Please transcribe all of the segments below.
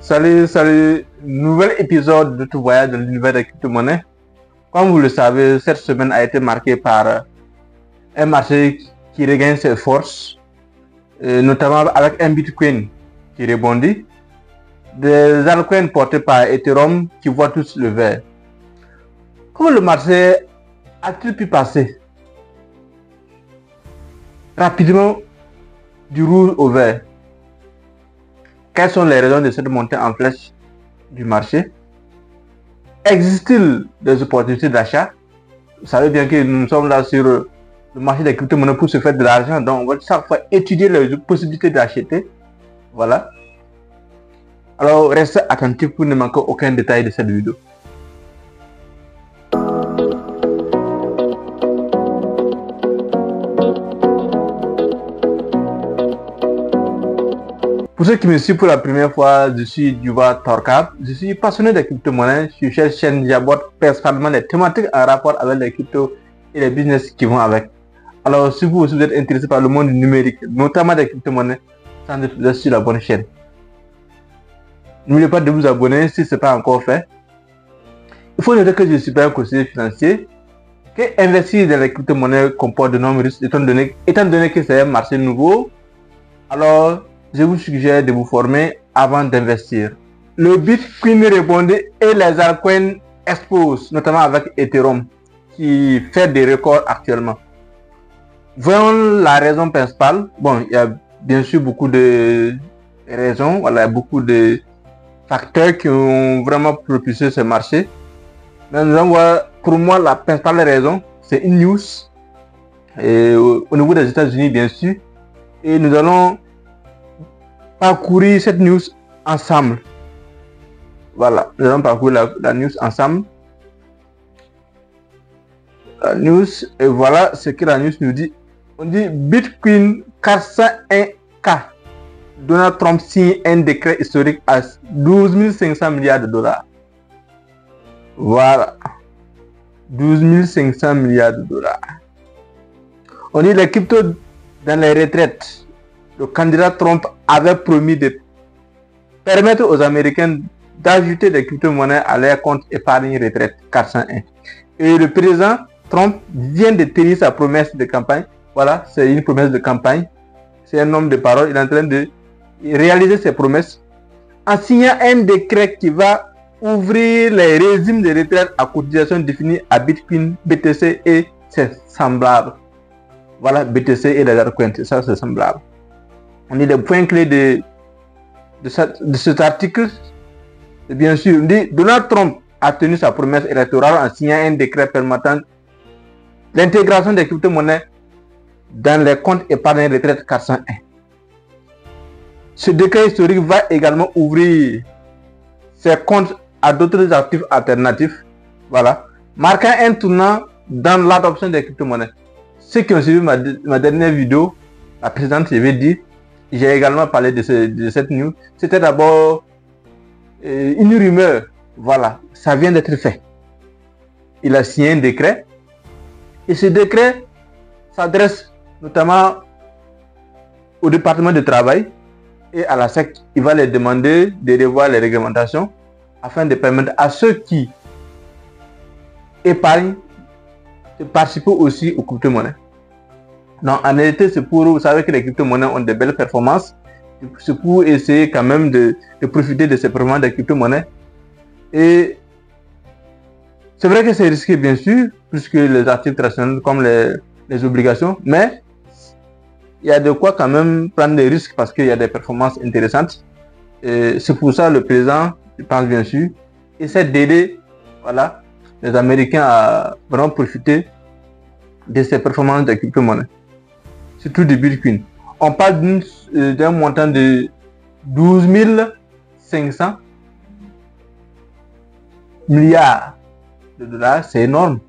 Salut, nouvel épisode de Tout voyage dans l'univers des crypto-monnaies. Comme vous le savez, cette semaine a été marquée par un marché qui regagne ses forces, notamment avec un Bitcoin qui rebondit, des altcoins portés par Ethereum qui voient tous le vert. Comment le marché a-t-il pu passer rapidement du rouge au vert? Quelles sont les raisons de cette montée en flèche du marché? Existe-t-il des opportunités d'achat? Vous savez bien que nous sommes là sur le marché des crypto-monnaies pour se faire de l'argent, donc on va chaque fois étudier les possibilités d'acheter. Voilà. Alors restez attentifs pour ne manquer aucun détail de cette vidéo. Pour ceux qui me suivent pour la première fois, je suis Duba Torkab. Je suis passionné des crypto-monnaies. Sur cette chaîne, j'aborde principalement les thématiques en rapport avec les cryptos et les business qui vont avec. Alors, si vous aussi vous êtes intéressé par le monde numérique, notamment des crypto-monnaies, sans doute vous êtes sur la bonne chaîne. N'oubliez pas de vous abonner si ce n'est pas encore fait. Il faut noter que je ne suis pas un conseiller financier, que investir dans les crypto-monnaies comporte de nombreux risques, étant donné que c'est un marché nouveau. Alors, je vous suggère de vous former avant d'investir. Le Bitcoin rebondit et les altcoins explosent, notamment avec Ethereum, qui fait des records actuellement. Voyons la raison principale. Bon, il y a bien sûr beaucoup de raisons, voilà, beaucoup de facteurs qui ont vraiment propulsé ce marché. Mais nous allons voir, pour moi, la principale raison, c'est une news, et au niveau des États-Unis, bien sûr, et nous allons parcourir cette news ensemble. Voilà, nous allons parcourir la news ensemble. La news, et voilà ce que la news nous dit. On dit Bitcoin 401K. Donald Trump signe un décret historique à 12 500 milliards de dollars. Voilà. 12 500 milliards de dollars. On dit les cryptos dans les retraites. Le candidat Trump avait promis de permettre aux Américains d'ajouter des crypto-monnaies à leur compte épargne retraite 401. Et le président Trump vient de tenir sa promesse de campagne. Voilà, c'est une promesse de campagne. C'est un homme de parole. Il est en train de réaliser ses promesses en signant un décret qui va ouvrir les régimes de retraite à cotisation définis à Bitcoin, BTC et ses semblables. Voilà, BTC et les altcoins, ça c'est semblable. On dit les points clés de cet article. Et bien sûr, on dit Donald Trump a tenu sa promesse électorale en signant un décret permettant l'intégration des crypto-monnaies dans les comptes épargne retraite 401. Ce décret historique va également ouvrir ses comptes à d'autres actifs alternatifs, voilà, marquant un tournant dans l'adoption des crypto-monnaies. Ceux qui ont suivi ma dernière vidéo, la précédente, je vais dire, j'ai également parlé de cette news. C'était d'abord une rumeur. Voilà, ça vient d'être fait. Il a signé un décret. Et ce décret s'adresse notamment au département de travail et à la SEC. Il va les demander de revoir les réglementations afin de permettre à ceux qui épargnent de participer aussi aux crypto-monnaies. Non, en réalité, c'est pour, vous savez que les crypto-monnaies ont de belles performances. C'est pour essayer quand même de profiter de ces performances des crypto-monnaies. Et c'est vrai que c'est risqué, bien sûr, plus que les actifs traditionnels comme les obligations. Mais il y a de quoi quand même prendre des risques parce qu'il y a des performances intéressantes. Et c'est pour ça que le président, je pense bien sûr, essaie d'aider, voilà, les Américains à vraiment profiter de ces performances des crypto-monnaies. Surtout du Bitcoin. On parle d'un montant de 12 500 milliards de dollars. C'est énorme.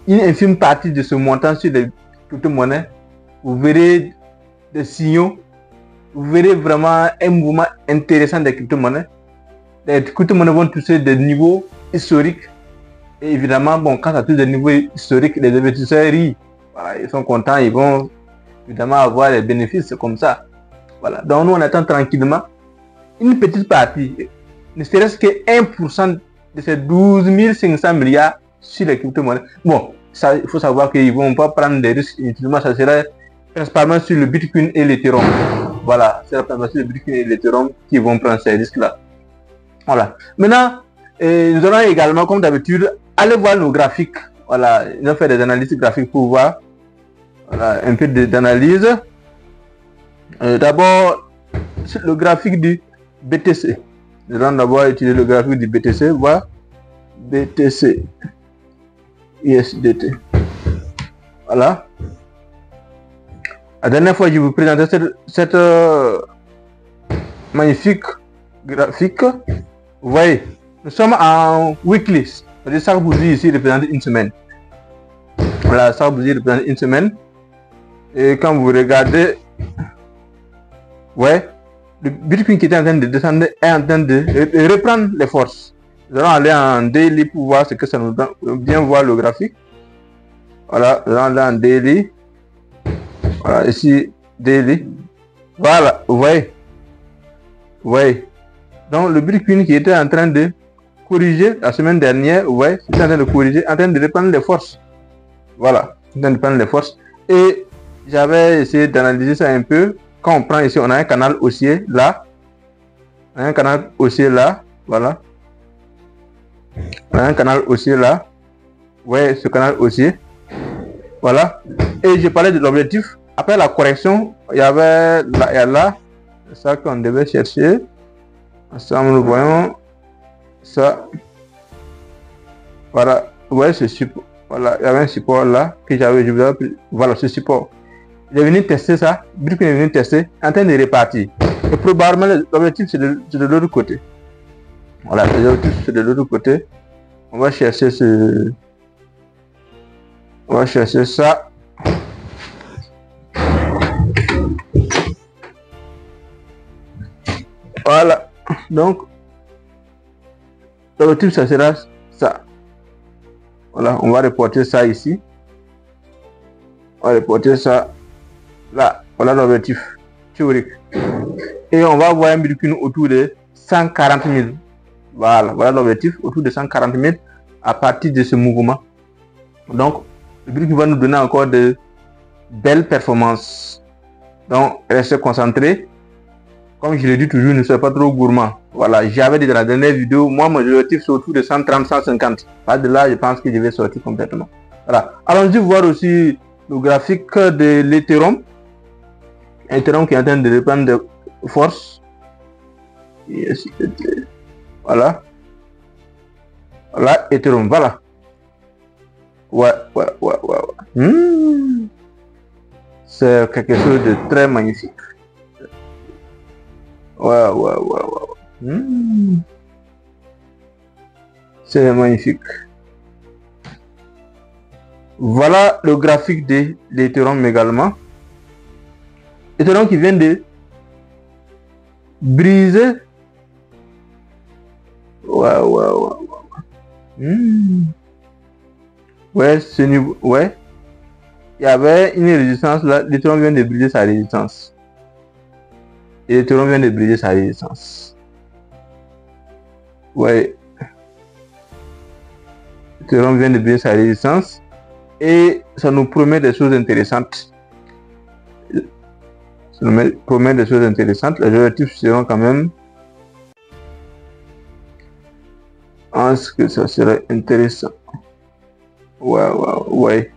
Une infime partie de ce montant sur les crypto-monnaies, vous verrez des signaux, vous verrez vraiment un mouvement intéressant des crypto-monnaies. Les crypto-monnaies vont toucher des niveaux historiques. Et évidemment, bon, quand ça touche des niveaux historiques, les investisseurs rient. Voilà, ils sont contents, ils vont évidemment avoir les bénéfices comme ça. Voilà. Donc nous on attend tranquillement une petite partie, ne serait-ce que 1% de ces 12 500 milliards sur les crypto-monnaies. Bon, ça, il faut savoir qu'ils ne vont pas prendre des risques inutilement, ça serait principalement sur le Bitcoin et l'Ethereum. Voilà, c'est principalement sur le Bitcoin et l'Ethereum qui vont prendre ces risques-là. Voilà. Maintenant, nous allons également, comme d'habitude, aller voir nos graphiques. Voilà, nous allons faire des analyses graphiques pour voir voilà, un peu d'analyse. D'abord, le graphique du BTC. Nous allons d'abord utiliser le graphique du BTC, voir BTC USDT. Voilà. La dernière fois, je vous présentais cette magnifique graphique. Vous voyez, nous sommes en weekly. C'est-à-dire chaque bougie ici représente une semaine. Voilà, chaque bougie représente une semaine. Et quand vous regardez, ouais, le Bitcoin qui était en train de descendre est en train de reprendre les forces. Nous allons aller en daily pour voir ce que ça nous donne. Bien voir le graphique. Voilà, nous allons aller en daily. Voilà, ici, daily. Voilà, vous voyez. Vous voyez. Donc, le Bitcoin qui était en train de corriger la semaine dernière, vous voyez, c'est en train de corriger, en train de reprendre les forces. Voilà, en train de prendre les forces. Et j'avais essayé d'analyser ça un peu. Quand on prend ici, on a un canal haussier là. On a un canal haussier là. Voilà. On a un canal haussier là. Vous voyez ce canal haussier. Voilà. Et je parlais de l'objectif. Après la correction, il y avait là et là. C'est ça qu'on devait chercher. Ensemble, nous voyons ça. Voilà. Vous voyez ce support. Voilà. Il y avait un support là que j'avais. Voilà ce support. Il est venu tester ça. Bitcoin est venu tester. En train de repartir. Et probablement, l'objectif, c'est de l'autre côté. Voilà. L'objectif, c'est de l'autre côté. On va chercher ce. On va chercher ça. Voilà. Donc, l'objectif, ça sera ça. Voilà. On va reporter ça ici. On va reporter ça là. Voilà l'objectif théorique. Et on va voir un Bitcoin autour de 140 000. Voilà. Voilà l'objectif autour de 140 000 à partir de ce mouvement. Donc, le Bitcoin va nous donner encore de belles performances. Donc, restez concentrés. Comme je l'ai dit toujours, ne soyez pas trop gourmand. Voilà, j'avais dit dans la dernière vidéo, moi mon objectif c'est autour de 130, 150. Pas de là, je pense que je vais sortir complètement. Voilà. Allons-y voir aussi le graphique de l'Ethereum. Ethereum qui est en train de reprendre de force. Yes. Voilà. Voilà, Ethereum, voilà. Ouais. C'est quelque chose de très magnifique. Ouais. C'est magnifique. Voilà le graphique de l'Ethereum également. Ethereum qui vient de briser. Ouais, ce niveau. Ouais. Il y avait une résistance là. L'Ethereum vient de briser sa résistance. Et l'Ethereum vient de briser sa résistance. Ouais. L'Ethereum vient de briser sa résistance. Et ça nous promet des choses intéressantes. Ça nous promet des choses intéressantes. Les objectifs seront quand même. Est-ce que ça serait intéressant? Ouais.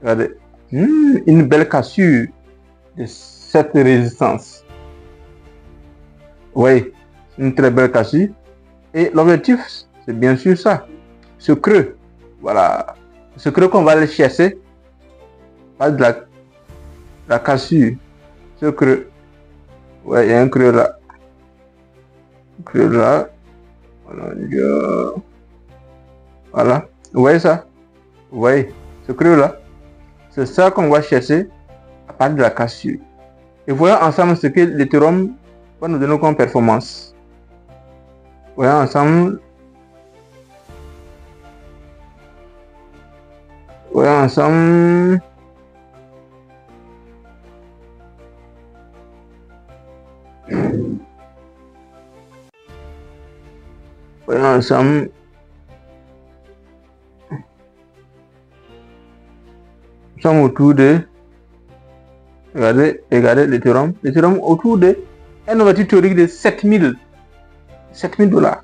Regardez. Une belle cassure de cette résistance. Oui, une très belle cassure. Et l'objectif, c'est bien sûr ça. Ce creux. Voilà. Ce creux qu'on va aller chercher. Pas de la cassure. Ce creux. Ouais, il y a un creux là. Un creux là. Voilà. Vous voyez ça? Vous voyez ce creux là? C'est ça qu'on va chercher à partir de la cassure. Et voyons ensemble ce que l'Ethereum va nous donner comme performance. Voyons ensemble. Voyons ensemble. Nous sommes autour de, regardez l'Ethereum. L'Ethereum autour de un ouverture théorique de 7000 $.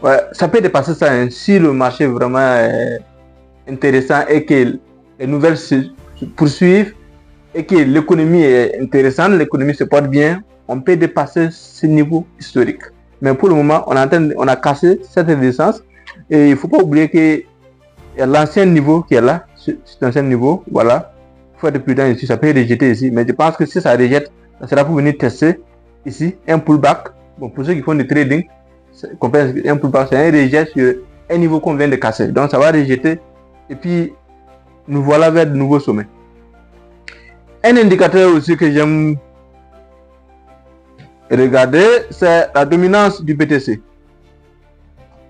Ouais, ça peut dépasser ça hein, si le marché est vraiment intéressant et que les nouvelles se poursuivent et que l'économie est intéressante, l'économie se porte bien, on peut dépasser ce niveau historique. Mais pour le moment, on a cassé cette résistance et il ne faut pas oublier que l'ancien niveau qui est là, cet ancien niveau, voilà, il faut être prudent ici, ça peut rejeter ici, mais je pense que si ça rejette, ça sera pour venir tester ici un pullback. Bon, pour ceux qui font du trading, un pullback, c'est un rejet sur un niveau qu'on vient de casser. Donc ça va rejeter et puis nous voilà vers de nouveaux sommets. Un indicateur aussi que j'aime regarder, c'est la dominance du BTC.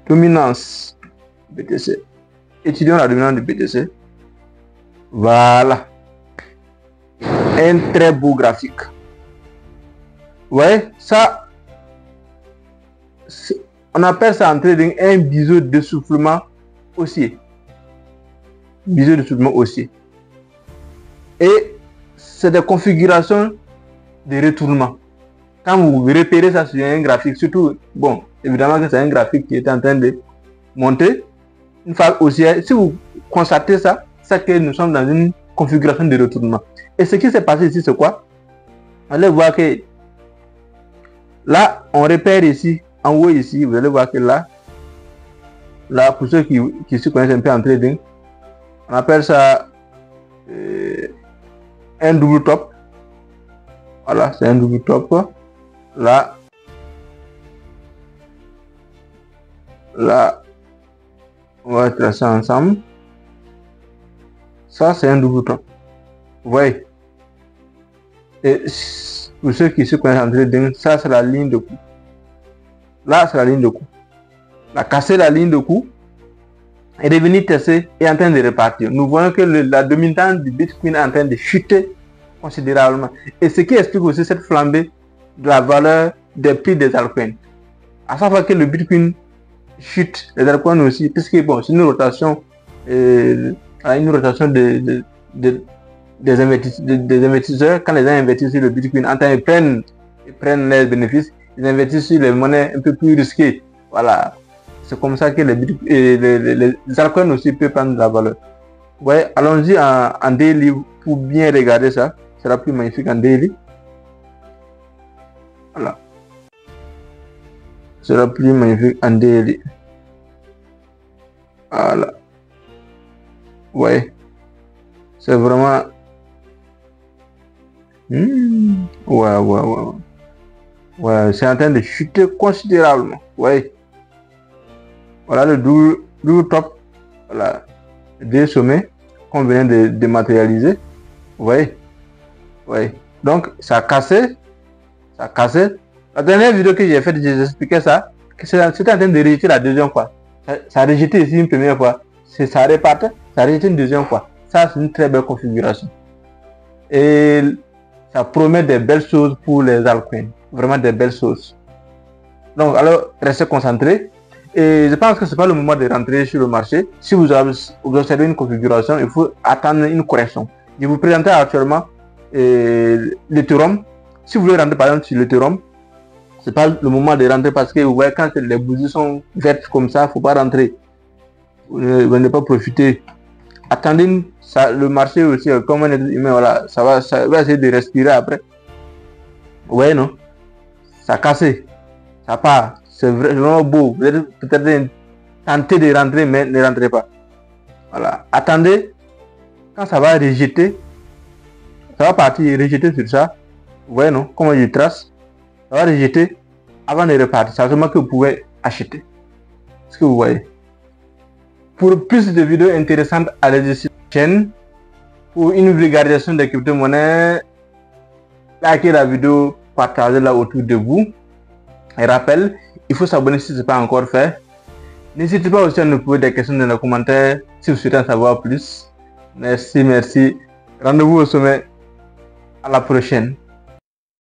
Dominance BTC. Étudions la dominance du BTC. Voilà. Un très beau graphique. Ouais, ça, on appelle ça en trading un biseau d'essoufflement haussier. Biseau d'essoufflement haussier. Et c'est des configurations de retournement. Quand vous repérez ça sur un graphique, surtout, bon, évidemment que c'est un graphique qui est en train de monter, une phase haussière, si vous constatez ça, c'est que nous sommes dans une configuration de retournement. Et ce qui s'est passé ici, c'est quoi? Allez voir que là, on repère ici, en haut ici, vous allez voir que là, pour ceux qui se connaissent un peu en trading, on appelle ça un double top. Voilà, c'est un double top. Là, on va tracer ensemble. Ça, c'est un double top. Vous voyez? Et pour ceux qui se connaissent en trading, ça, c'est la ligne de coup. Là, c'est la ligne de coup. La casser la ligne de coup et devenir tester et en train de repartir. Nous voyons que la dominance du Bitcoin est en train de chuter considérablement. Et ce qui explique aussi cette flambée de la valeur des prix des altcoins. À chaque fois que le Bitcoin chute, les altcoins aussi, puisque bon, c'est une rotation, des investisseurs. Quand les gens investissent sur le Bitcoin, en temps ils prennent les bénéfices, ils investissent sur les monnaies un peu plus risquées. Voilà. C'est comme ça que les altcoins aussi peuvent prendre la valeur. Ouais, allons-y en daily pour bien regarder ça. Ce sera plus magnifique en daily. Voilà. Ce sera plus magnifique en daily. Voilà. Ouais. C'est vraiment. Ouais, c'est en train de chuter considérablement. Ouais. Voilà le double top. Voilà. Deux sommets qu'on vient de dématérialiser. Vous voyez? Oui. Donc, ça a cassé. La dernière vidéo que j'ai faite, j'expliquais ça. Que c'était en train de rejeter la deuxième fois. Ça a rejeté ici une première fois. Ça repart. Ça a rejeté une deuxième fois. Ça, c'est une très belle configuration. Et ça promet des belles choses pour les altcoins. Vraiment des belles choses. Donc, alors, restez concentrés. Et je pense que ce n'est pas le moment de rentrer sur le marché. Si vous observez une configuration, il faut attendre une correction. Je vous présente actuellement l'Ethereum. Si vous voulez rentrer par exemple sur l'Ethereum, ce n'est pas le moment de rentrer parce que vous voyez quand les bougies sont vertes comme ça, il ne faut pas rentrer. Vous ne pas profiter. Attendez le marché aussi, comme un être humain, voilà, ça va essayer de respirer après. Vous voyez, non? Ça a cassé. Ça part. C'est vraiment beau. Vous êtes peut-être tenté de rentrer, mais ne rentrez pas. Voilà. Attendez. Quand ça va rejeter, ça va partir rejeter sur ça. Vous voyez, non? Comment je trace. Ça va rejeter avant de repartir. C'est seulement que vous pouvez acheter. Est-ce que vous voyez? Pour plus de vidéos intéressantes, allez sur la chaîne. Pour une vulgarisation des crypto-monnaies, likez la vidéo, partagez-la autour de vous. Et rappel, il faut s'abonner si ce n'est pas encore fait. N'hésitez pas aussi à nous poser des questions dans les commentaires si vous souhaitez en savoir plus. Merci. Rendez-vous au sommet. À la prochaine.